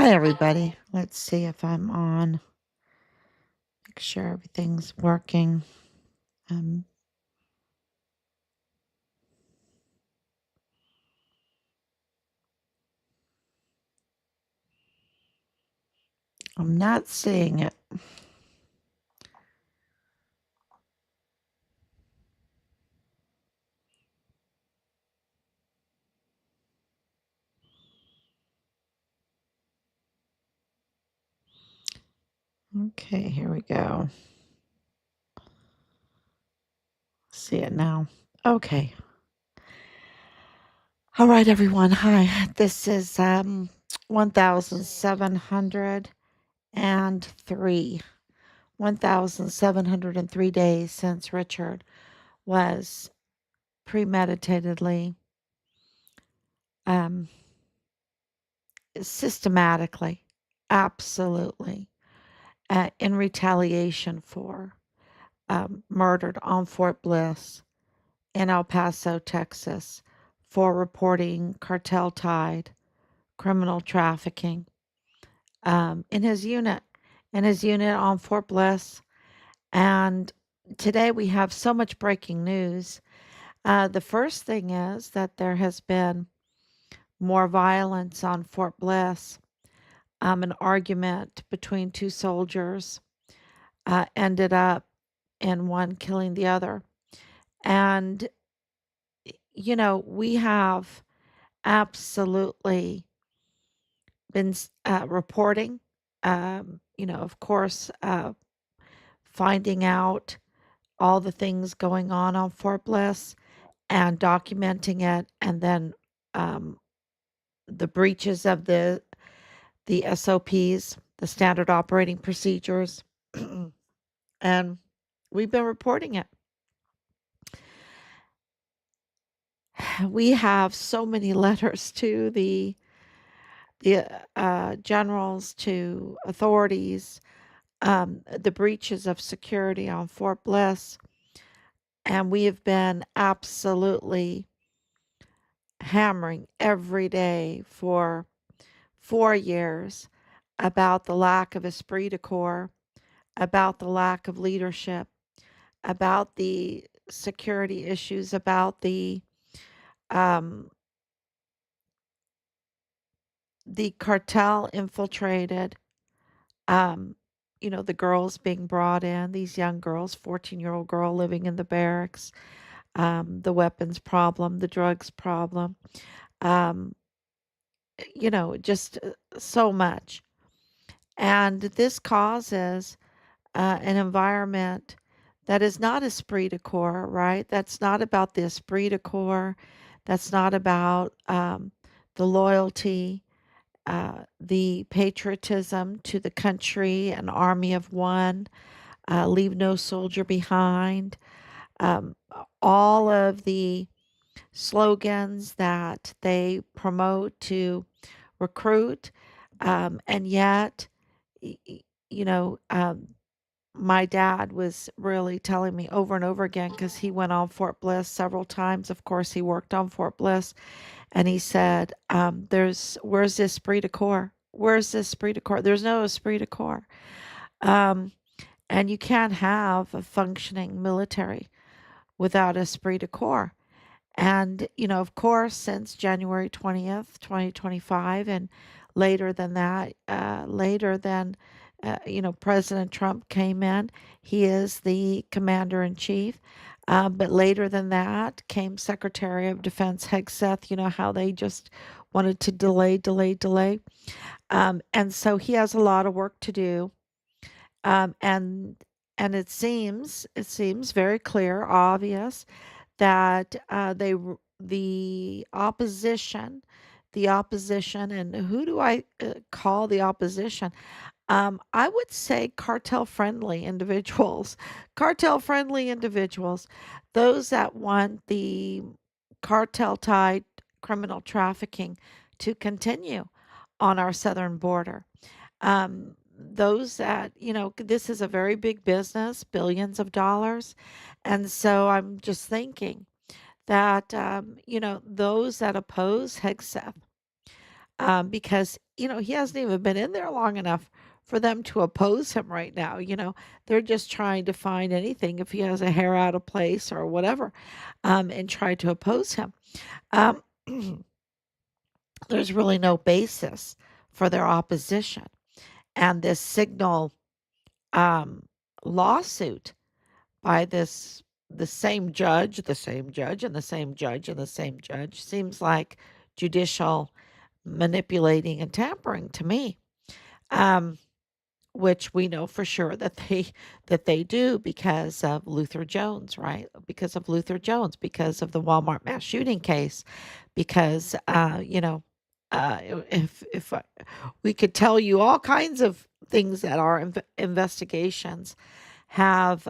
Hi, everybody. Let's see if I'm on. Make sure everything's working. Um, I'm not seeing it. Okay, here we go. See it now. Okay. All right, everyone. Hi. This is 1703. 1703 days since Richard was premeditatedly, um, systematically, absolutely, in retaliation for murdered on Fort Bliss in El Paso, Texas, for reporting cartel tied criminal trafficking in his unit on Fort Bliss. And today we have so much breaking news. The first thing is that there has been more violence on Fort Bliss. An argument between two soldiers ended up in one killing the other. And, we have absolutely been reporting, of course, finding out all the things going on Fort Bliss and documenting it, and then um, the breaches of the SOPs, the standard operating procedures, and we've been reporting it. We have so many letters to the generals, to authorities, the breaches of security on Fort Bliss, and we have been absolutely hammering every day for 4 years about the lack of esprit de corps, about the lack of leadership, about the security issues, about um, the cartel infiltrated, um, the girls being brought in, these young girls, 14-year-old girl living in the barracks, the weapons problem, the drugs problem, um, just so much. And this causes an environment that is not esprit de corps, right? That's not about the esprit de corps. That's not about the loyalty, the patriotism to the country, an army of one, leave no soldier behind. Um, all of the slogans that they promote to recruit, and yet, y- y- you know, um, my dad was really telling me over and over again because he went on Fort Bliss several times. Of course, he worked on Fort Bliss, and he said, where's this esprit de corps? Where's this esprit de corps? There's no esprit de corps. Um, and you can't have a functioning military without esprit de corps. And, of course, since January 20th, 2025, and later than, President Trump came in, he is the commander in chief. But later than that came Secretary of Defense Hegseth, how they just wanted to delay, delay, delay. And so he has a lot of work to do. Um, and and it seems very clear, obvious that the opposition, and who do I call the opposition? I would say cartel friendly individuals, cartel friendly individuals, those that want the cartel tied criminal trafficking to continue on our southern border. Those that, this is a very big business, billions of dollars. And so I'm just thinking that, those that oppose Hegseth, because, he hasn't even been in there long enough for them to oppose him right now. They're just trying to find anything if he has a hair out of place or whatever, and try to oppose him. Um, there's really no basis for their opposition. And this signal um, lawsuit by the same judge, the same judge, and the same judge, and the same judge seems like judicial manipulating and tampering to me. Um, which we know for sure that they do because of Luther Jones, right? Because of Luther Jones, because of the Walmart mass shooting case, because if we could tell you all kinds of things that our investigations have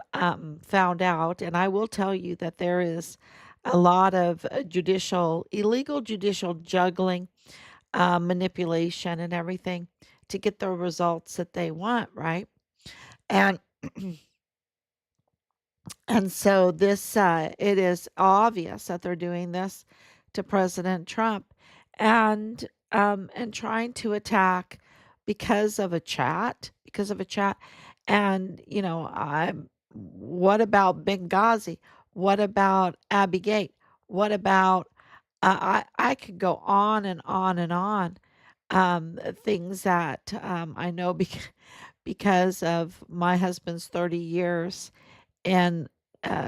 found out, and I will tell you that there is a lot of illegal judicial juggling, manipulation, and everything to get the results that they want, right? And and so it is obvious that they're doing this to President Trump, and trying to attack because of a chat, and what about Benghazi? What about Abbey Gate? What about I could go on and on and on. Things that I know because of my husband's 30 years in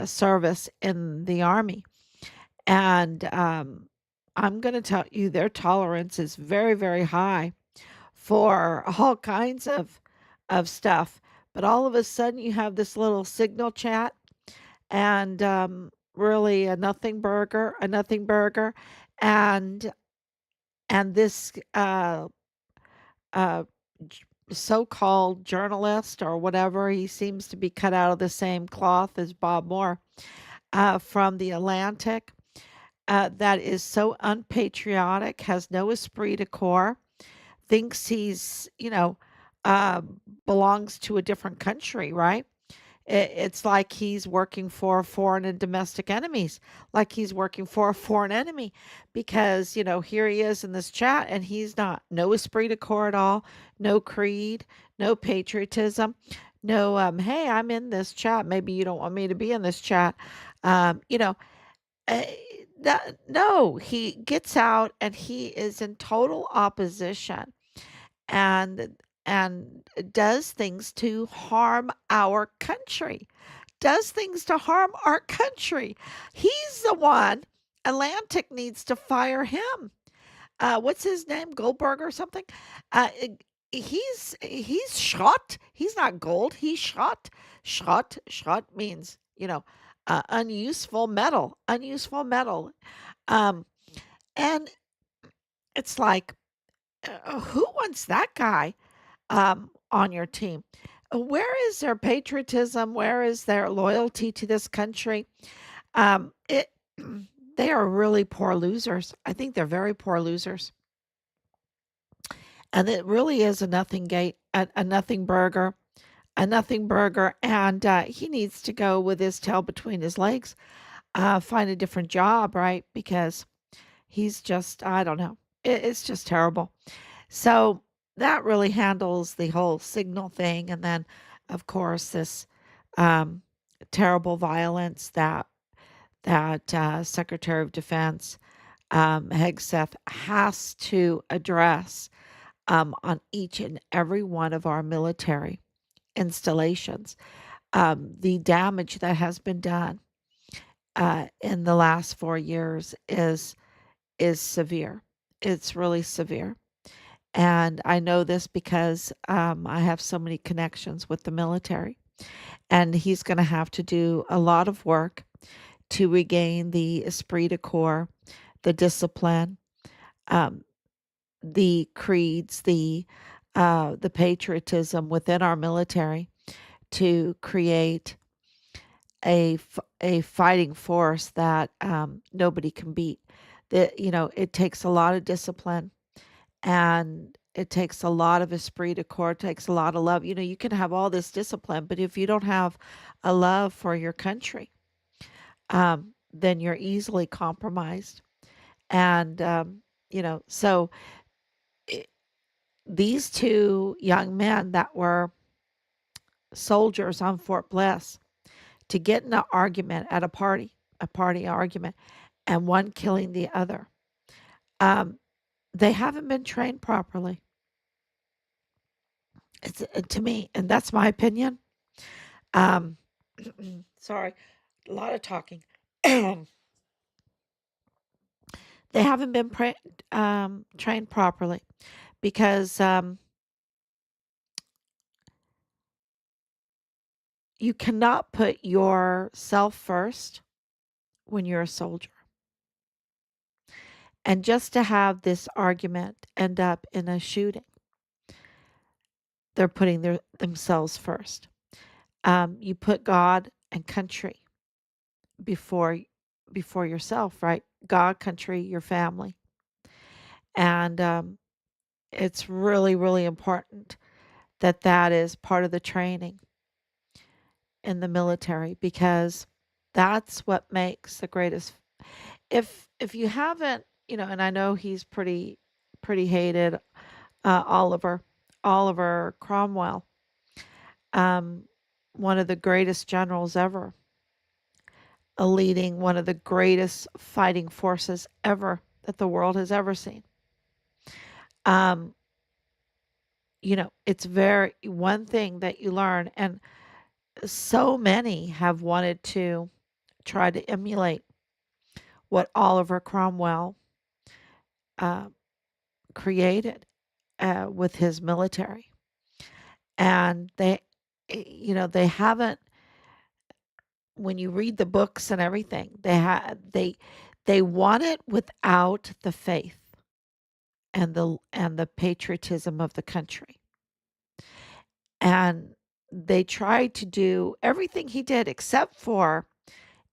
service in the Army. And I'm going to tell you, their tolerance is very, very high for all kinds of stuff. But all of a sudden, you have this little signal chat, and really a nothing burger, and this uh, so-called journalist or whatever. He seems to be cut out of the same cloth as Bob Moore, from the Atlantic, that is so unpatriotic, has no esprit de corps, thinks he's, uh, belongs to a different country, right? It's like he's working for foreign and domestic enemies, like he's working for a foreign enemy, because, here he is in this chat, and he's not, no esprit de corps at all, no creed, no patriotism, no, hey, I'm in this chat. Maybe you don't want me to be in this chat. Um, you know, uh, no, he gets out and he is in total opposition, and does things to harm our country. Does things to harm our country. He's the one. Atlantic needs to fire him. What's his name? Goldberg or something? Uh, he's shot. He's not gold. He's shot. Shot means, unuseful metal. Unuseful metal. Um, and it's like, who wants that guy on your team? Where is their patriotism? Where is their loyalty to this country? It they are really poor losers. I think they're very poor losers. And it really is a nothing gate, a nothing burger, and he needs to go with his tail between his legs, find a different job, right? Because he's just, I don't know. It's just terrible. So that really handles the whole signal thing. And then, of course, this um, terrible violence that Secretary of Defense Hegseth has to address on each and every one of our military installations. The damage that has been done in the last 4 years is severe. It's really severe. And I know this because I have so many connections with the military. And he's going to have to do a lot of work to regain the esprit de corps, the discipline, um, the creeds, the patriotism within our military, to create a fighting force that nobody can beat. It takes a lot of discipline, and it takes a lot of esprit de corps, it takes a lot of love. You can have all this discipline, but if you don't have a love for your country, then you're easily compromised. And so these two young men that were soldiers on Fort Bliss to get in an argument at a party argument, and one killing the other. Um, they haven't been trained properly. It's to me, and that's my opinion. Um, sorry, a lot of talking. They haven't been trained properly because you cannot put yourself first when you're a soldier. And just to have this argument end up in a shooting, they're putting themselves first. You put God and country before yourself, right? God, country, your family, and it's really, really important that that is part of the training in the military because that's what makes the greatest. If you haven't, and I know he's pretty hated, Oliver Cromwell, um, one of the greatest generals ever, leading one of the greatest fighting forces ever that the world has ever seen. Um, it's very one thing that you learn, and so many have wanted to try to emulate what Oliver Cromwell uh, created with his military, and they haven't. When you read the books and everything, they want it without the faith and the patriotism of the country. And they tried to do everything he did except for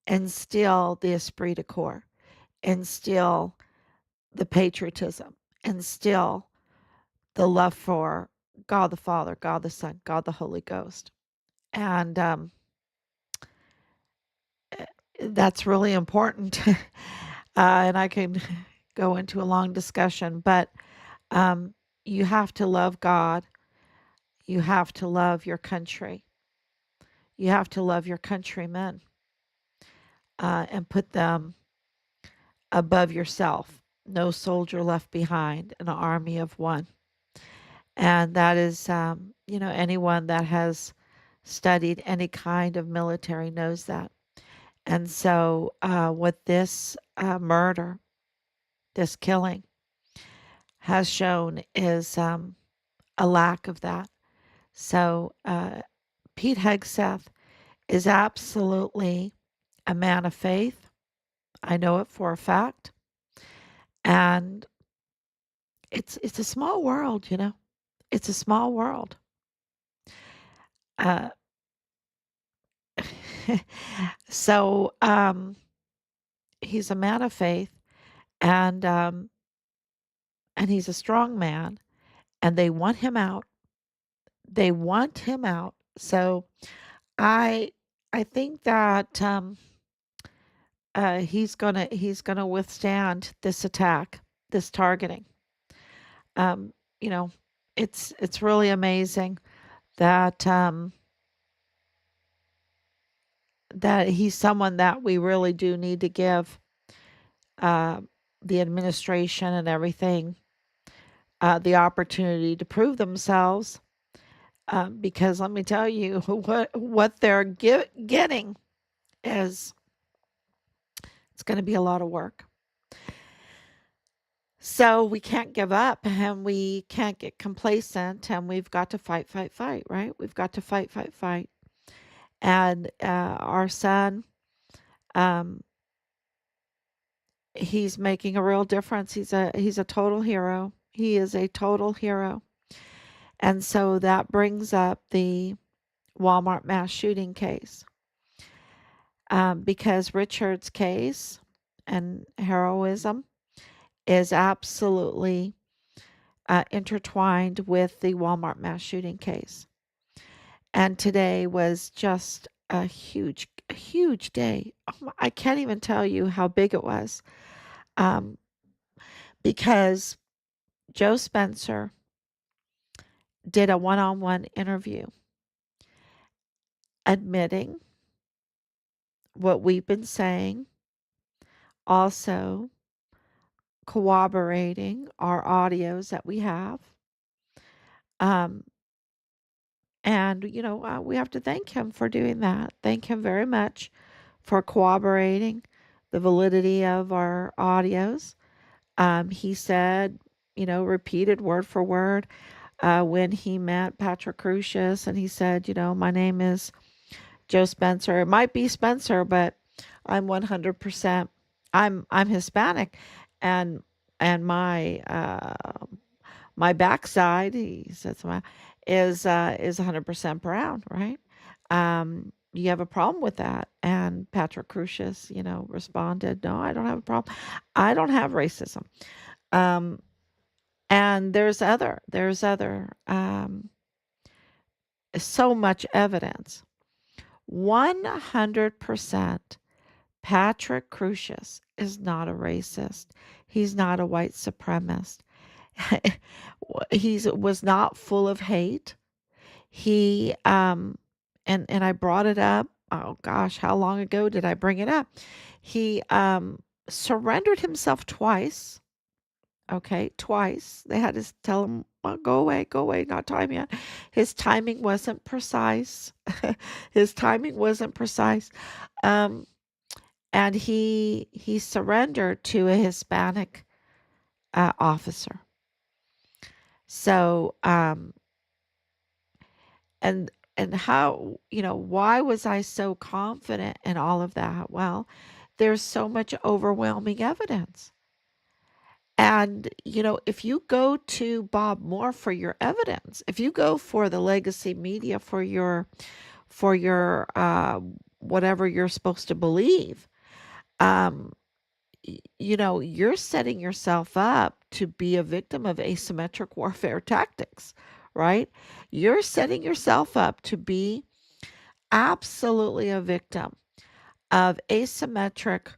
instill the esprit de corps, instill the patriotism, instill the love for God the Father, God the Son, God the Holy Ghost. And that's really important. And I can go into a long discussion, but um, you have to love God. You have to love your country. You have to love your countrymen and put them above yourself. No soldier left behind, an army of one. And that is, anyone that has studied any kind of military knows that. And so, what this murder, this killing, has shown is a lack of that. So, Pete Hegseth is absolutely a man of faith. I know it for a fact. And it's a small world. It's a small world. Uh, so he's a man of faith, and he's a strong man, and they want him out. They want him out. So I I think that he's gonna withstand this attack, this targeting. Um, you know, it's really amazing that that he's someone that we really do need to give uh, the administration and everything the opportunity to prove themselves. Because let me tell you, what they're getting is it's going to be a lot of work. So we can't give up and we can't get complacent and we've got to fight, fight, fight, right? We've got to fight, fight, fight. And our son, um, he's making a real difference. He's a total hero. He is a total hero. And so that brings up the Walmart mass shooting case. Because Richard's case and heroism is absolutely intertwined with the Walmart mass shooting case. And today was just a huge day. I can't even tell you how big it was. Um, because Joe Spencer did a one-on-one interview admitting what we've been saying, also corroborating our audios that we have. Um, and, we have to thank him for doing that. Thank him very much for corroborating the validity of our audios. He said, repeated word for word when he met Patrick Crucius, and he said, my name is Joe Spencer. It might be Spencer, but I'm 100%. I'm Hispanic, and my backside, he said, is 100% brown, right? You have a problem with that? And Patrick Crucius, responded, no, I don't have a problem. I don't have racism. Um, and there's other so much evidence. 100% Patrick Crucius is not a racist. He's not a white supremacist. He was not full of hate. He and I brought it up. Oh gosh, how long ago did I bring it up? He surrendered himself twice. Okay, twice. They had to tell him, well, go away, not time yet. His timing wasn't precise. His timing wasn't precise. Um, and he surrendered to a Hispanic officer. So, and how, why was I so confident in all of that? Well, there's so much overwhelming evidence. And, if you go to Bob Moore for your evidence, if you go for the legacy media for your whatever you're supposed to believe, um, you're setting yourself up to be a victim of asymmetric warfare tactics, right? You're setting yourself up to be absolutely a victim of asymmetric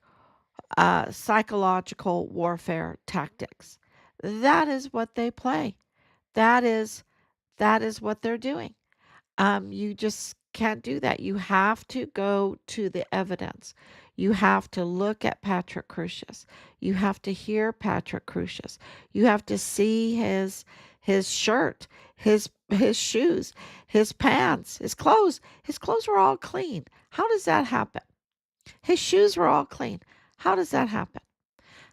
psychological warfare tactics. That is what they play. That is that is what they're doing. You just can't do that. You have to go to the evidence. You have to look at Patrick Crucius. You have to hear Patrick Crucius. You have to see his shirt, his shoes, his pants, his clothes. His clothes were all clean. How does that happen? His shoes were all clean. How does that happen?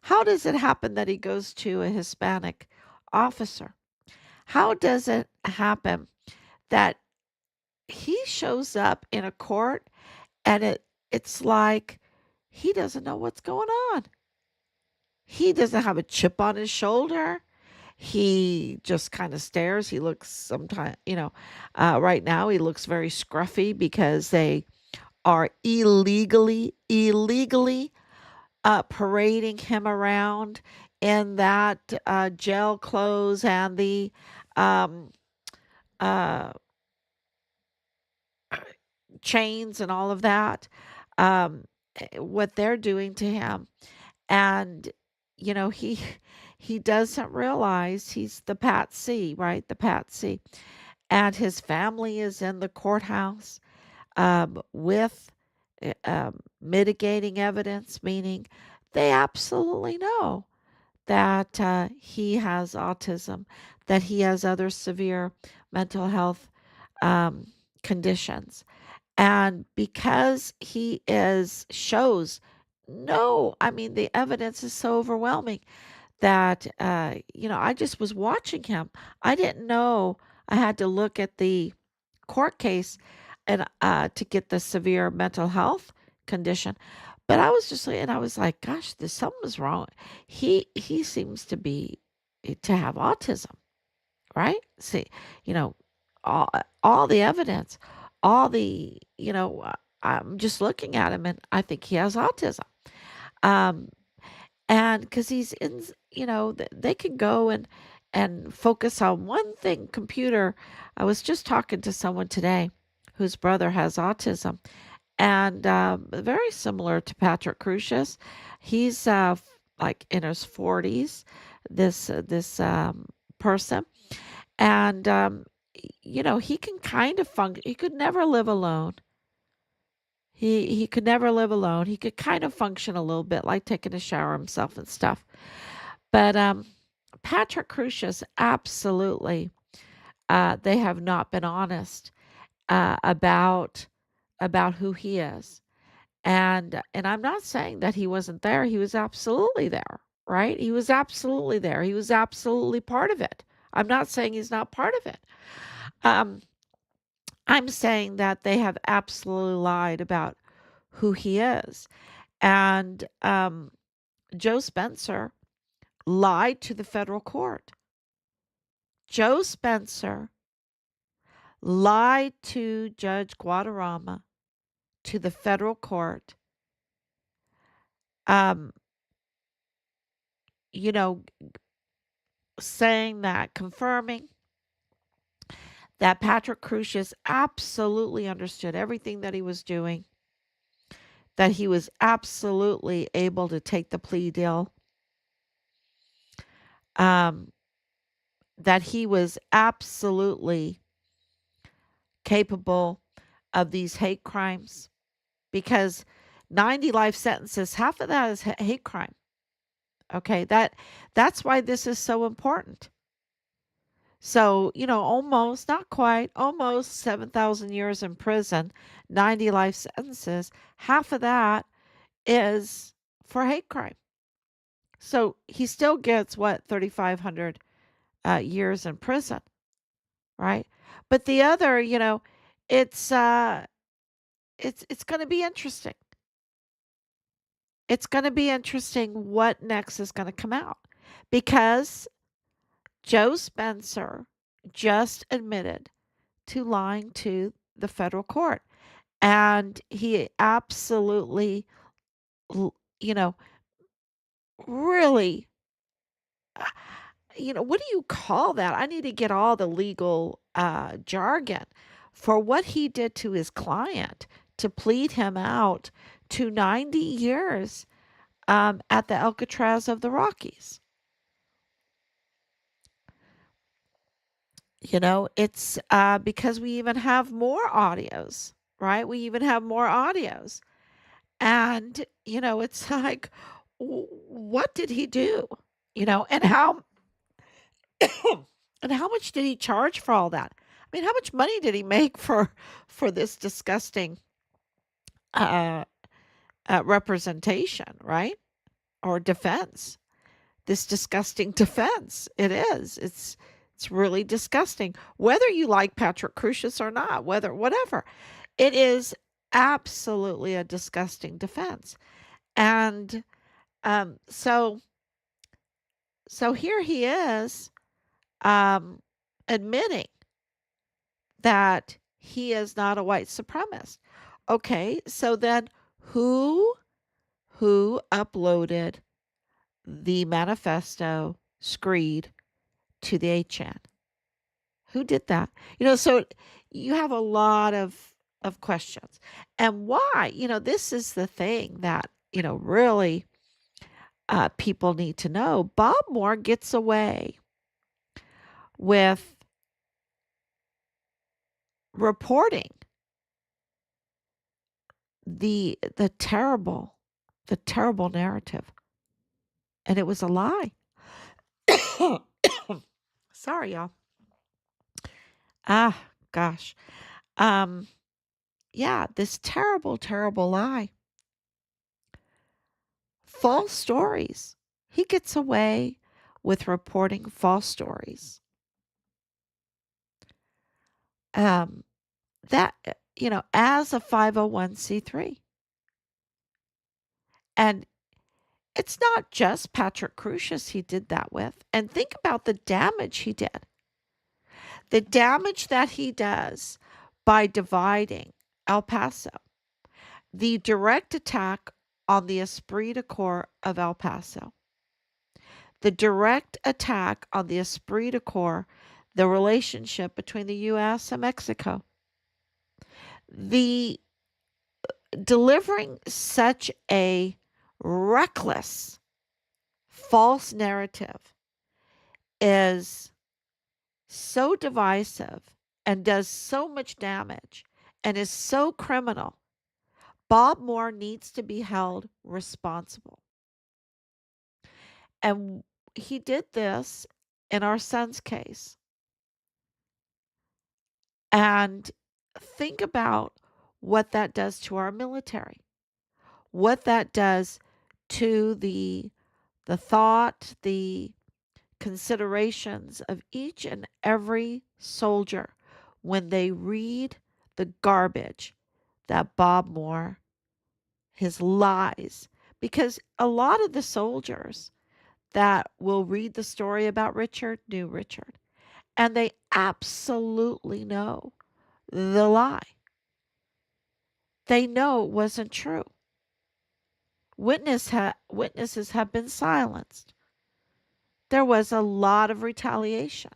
How does it happen that he goes to a Hispanic officer? How does it happen that he shows up in a court and it's like he doesn't know what's going on? He doesn't have a chip on his shoulder. He just kind of stares. He looks sometimes, right now he looks very scruffy because they are illegally parading him around in that gel clothes and the um, uh, chains and all of that. Um, what they're doing to him, and he he doesn't realize he's the patsy, right? The patsy, and his family is in the courthouse with mitigating evidence, meaning they absolutely know that he has autism, that he has other severe mental health um, conditions. And because he is shows no, I mean, the evidence is so overwhelming that, I just was watching him. I didn't know I had to look at the court case and to get the severe mental health condition. But I was just and I was like, gosh, there's something's wrong. He seems to have autism, right? See, you know, all all the evidence, all the I'm just looking at him and I think he has autism. Um, and because he's in, they can go and focus on one thing. Computer. I was just talking to someone today whose brother has autism, and very similar to Patrick Crucius. He's like in his 40s. This person, and he can kind of function. He could never live alone. He could never live alone. He could kind of function a little bit like taking a shower himself and stuff. But Patrick Crucius, absolutely, they have not been honest about who he is. And I'm not saying that he wasn't there. He was absolutely there, right? He was absolutely there. He was absolutely part of it. I'm not saying he's not part of it. Um, I'm saying that they have absolutely lied about who he is. And Joe Spencer lied to the federal court. Joe Spencer lied to Judge Guadarrama, to the federal court, um, you know, saying that, confirming that Patrick Crucius absolutely understood everything that he was doing, that he was absolutely able to take the plea deal, um, that he was absolutely capable of these hate crimes, because 90 life sentences, half of that is hate crime. Okay, that's why this is so important. So, almost, not quite, almost 7,000 years in prison, 90 life sentences, half of that is for hate crime. So he still gets what, 3,500 years in prison, right? But the other, it's it's going to be interesting. It's going to be interesting what next is going to come out, because Joe Spencer just admitted to lying to the federal court. And he absolutely, you know, really, uh, what do you call that? I need to get all the legal jargon for what he did to his client to plead him out to 90 years at the Alcatraz of the Rockies. It's because we even have more audios, right? We even have more audios. And, it's like, what did he do? And how and how much did he charge for all that? I mean, how much money did he make for this disgusting uh, representation, right? Or defense? This disgusting defense. It is. It's really disgusting. Whether you like Patrick Crucius or not, whatever, it is absolutely a disgusting defense. And so here he is, admitting that he is not a white supremacist. Okay, so then who uploaded the manifesto screed to the 8chan? Who did that? So you have a lot of questions. And why? This is the thing that, really people need to know. Bob Moore gets away with reporting the terrible narrative, and it was a lie. Sorry, y'all. Gosh. Um, yeah, this terrible lie. False stories. He gets away with reporting false stories. That, as a 501c3. And it's not just Patrick Crucius he did that with. And think about the damage he did. The damage that he does by dividing El Paso. The direct attack on the esprit de corps of El Paso. The direct attack on the esprit de corps, the relationship between the U.S. and Mexico. The delivering such a reckless, false narrative is so divisive and does so much damage and is so criminal, Bob Moore needs to be held responsible. And he did this in our son's case. And think about what that does to our military, what that does to the thought, the considerations of each and every soldier when they read the garbage that Bob Moore, his lies, because a lot of the soldiers that will read the story about Richard knew Richard, and they absolutely know the lie. They know it wasn't true. Witnesses have been silenced. There was a lot of retaliation,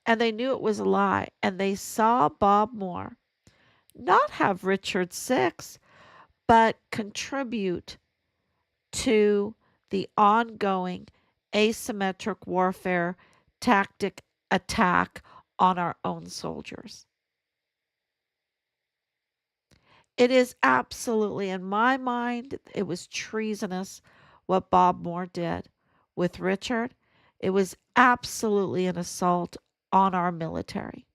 and they knew it was a lie, and they saw Bob Moore not have Richard Six, but contribute to the ongoing asymmetric warfare tactic attack on our own soldiers. It is absolutely, in my mind, it was treasonous what Bob Moore did with Richard. It was absolutely an assault on our military.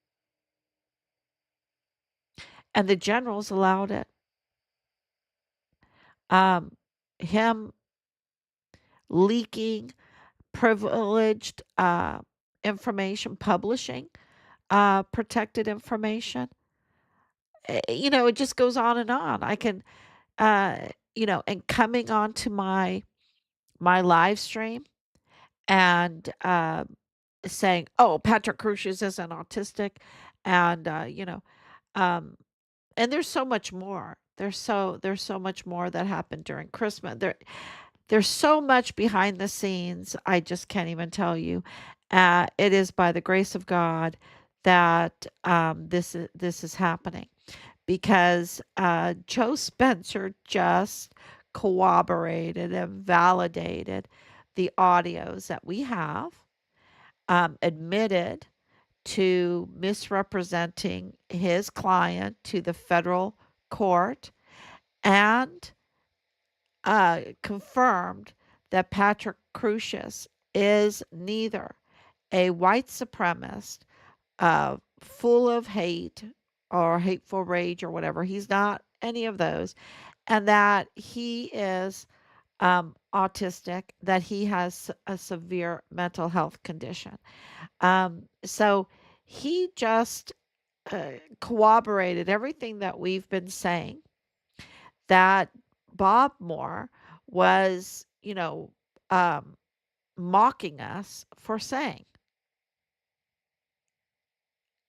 And the generals allowed it. Um, him leaking privileged information, publishing protected information. It just goes on and on. I can, uh, and coming onto my live stream and saying, "Oh, Patrick Crucius isn't autistic," and um, and there's so much more. There's so much more that happened during Christmas. There's so much behind the scenes. I just can't even tell you. It is by the grace of God that this is happening because Joe Spencer just corroborated and validated the audios that we have, admitted to misrepresenting his client to the federal court, and confirmed that Patrick Crucius is neither a white supremacist, full of hate or hateful rage or whatever. He's not any of those. And that he is autistic, that he has a severe mental health condition. So he just corroborated everything that we've been saying, that Bob Moore was, um, mocking us for saying.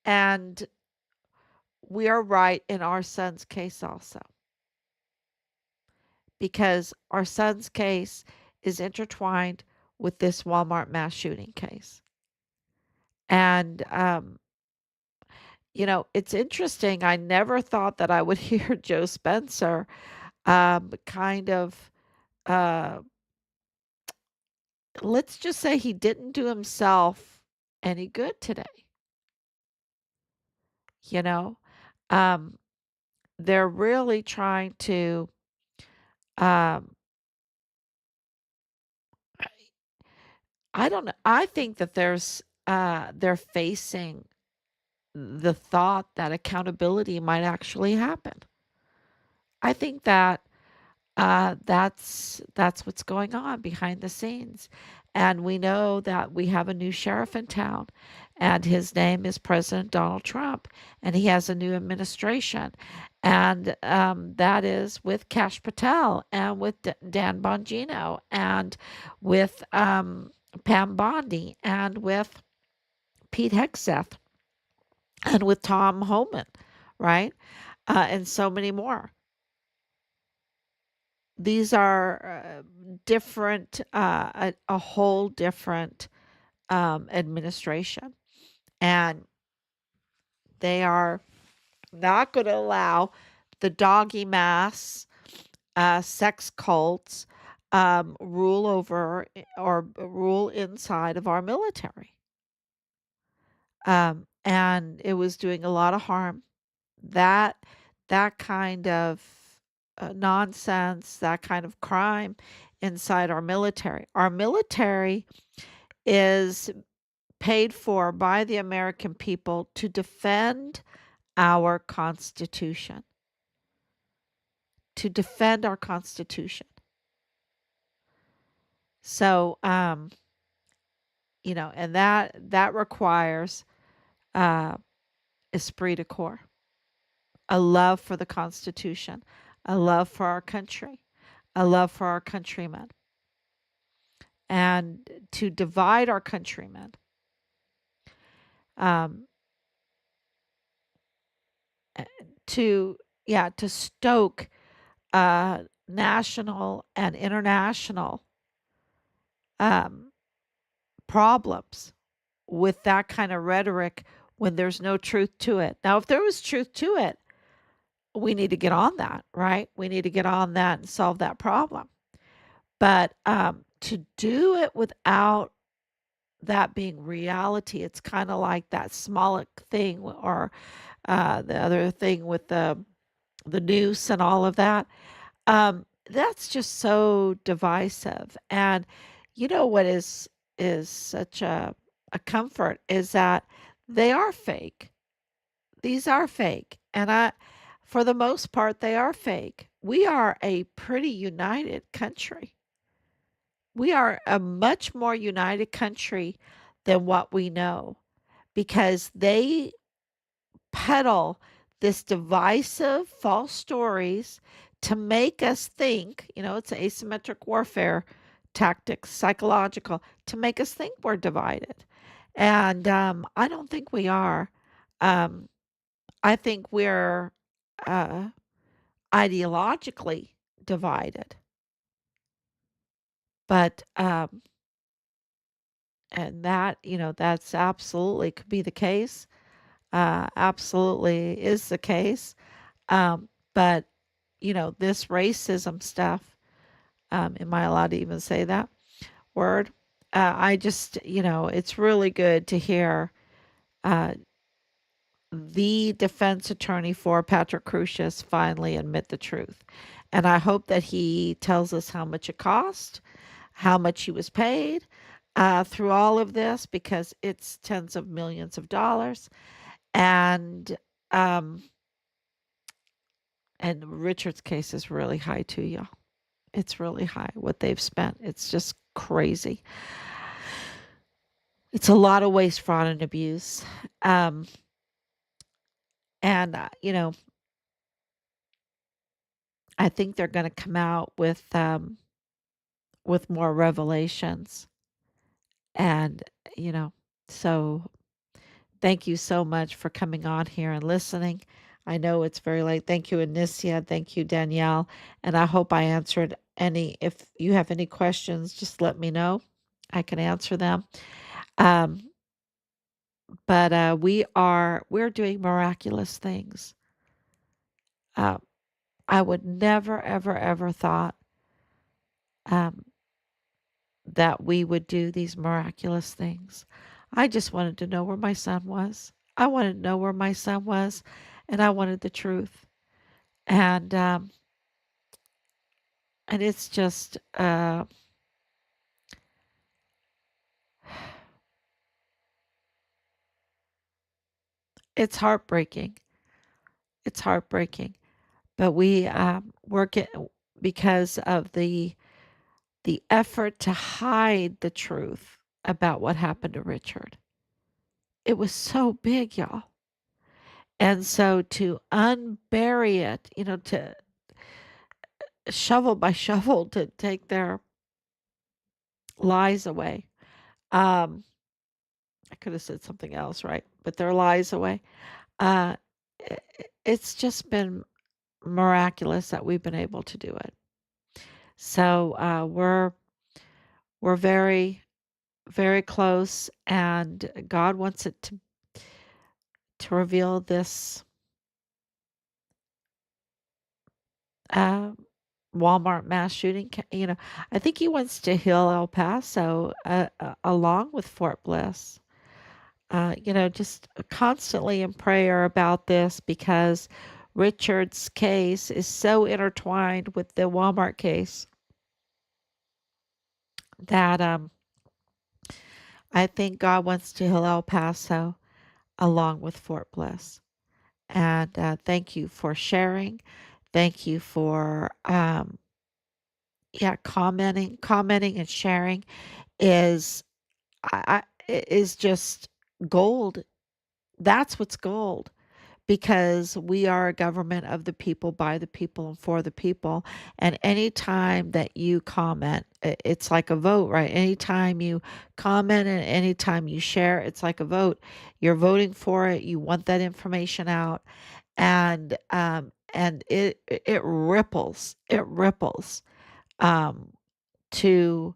And we are right in our son's case also, because our son's case is intertwined with this Walmart mass shooting case. And, it's interesting. I never thought that I would hear Joe Spencer kind of, uh, let's just say he didn't do himself any good today. You know, um, they're really trying to, um, I don't know. I think that they're facing the thought that accountability might actually happen. I think that that's what's going on behind the scenes. And we know that we have a new sheriff in town, and his name is President Donald Trump, and he has a new administration. And that is with Kash Patel and with Dan Bongino and with Pam Bondi and with Pete Hegseth and with Tom Homan, right? And so many more. These are different, a whole different administration. And they are not going to allow the doggy mass, sex cults rule over or rule inside of our military. and it was doing a lot of harm. That that kind of nonsense, that kind of crime inside our military. Our military is paid for by the American people to defend our Constitution, to defend our Constitution. So, and that requires uh, esprit de corps, a love for the Constitution, a love for our country, a love for our countrymen, and to divide our countrymen, um, to to stoke national and international um, problems with that kind of rhetoric when there's no truth to it. Now, if there was truth to it, we need to get on that, right? We need to get on that and solve that problem. But to do it without that being reality, it's kind of like that Smollett thing or the other thing with the noose and all of that. That's just so divisive. And you know what is such a comfort is that they are fake. These are fake. And for the most part, they are fake. We are a pretty united country. We are a much more united country than what we know because they peddle this divisive false stories to make us think, it's asymmetric warfare tactics, psychological, to make us think we're divided. And I don't think we are. Um, I think we're uh, ideologically divided. But, and that, that's absolutely could be the case. Absolutely is the case. But, this racism stuff, am I allowed to even say that word? I just, it's really good to hear uh, the defense attorney for Patrick Crusius finally admit the truth. And I hope that he tells us how much it cost, how much he was paid through all of this, because it's tens of millions of dollars. And um, and Richard's case is really high too, y'all. It's really high what they've spent. It's just crazy. It's a lot of waste, fraud, and abuse. Um, and I think they're going to come out with more revelations. And you know, so thank you so much for coming on here and listening. I know it's very late. Thank you, Anicia. Thank you, Danielle. And I hope I answered any. If you have any questions, just let me know. I can answer them. Um, but we're doing miraculous things. Uh, I would never, ever, ever thought um, that we would do these miraculous things. I just wanted to know where my son was. I wanted to know where my son was, and I wanted the truth. And and it's just it's heartbreaking. It's heartbreaking. But we work it because of the effort to hide the truth about what happened to Richard. It was so big, y'all. And so to unbury it, to shovel by shovel to take their lies away. Um, I could have said something else, right? But their lies away. Uh, it's just been miraculous that we've been able to do it. So we're very very close, and God wants it to reveal this uh, Walmart mass shooting. I think He wants to heal El Paso along with Fort Bliss. Just constantly in prayer about this because Richard's case is so intertwined with the Walmart case that I think God wants to heal El Paso along with Fort Bliss. And thank you for sharing. Thank you for yeah, commenting and sharing is is just gold. That's what's gold because we are a government of the people, by the people, and for the people. And anytime that you comment, it's like a vote, right? Anytime you comment and anytime you share, it's like a vote. You're voting for it. You want that information out, and it ripples. It ripples um, to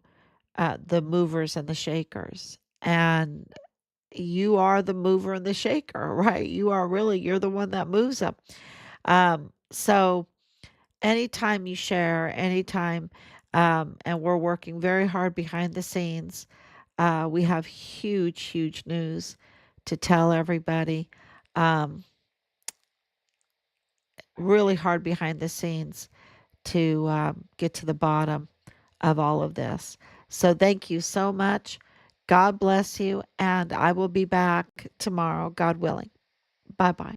the movers and the shakers. And you are the mover and the shaker, right? You're the one that moves them. So anytime you share, anytime, and we're working very hard behind the scenes, we have huge, huge news to tell everybody. Um, really hard behind the scenes to get to the bottom of all of this. So thank you so much. God bless you, and I will be back tomorrow, God willing. Bye bye.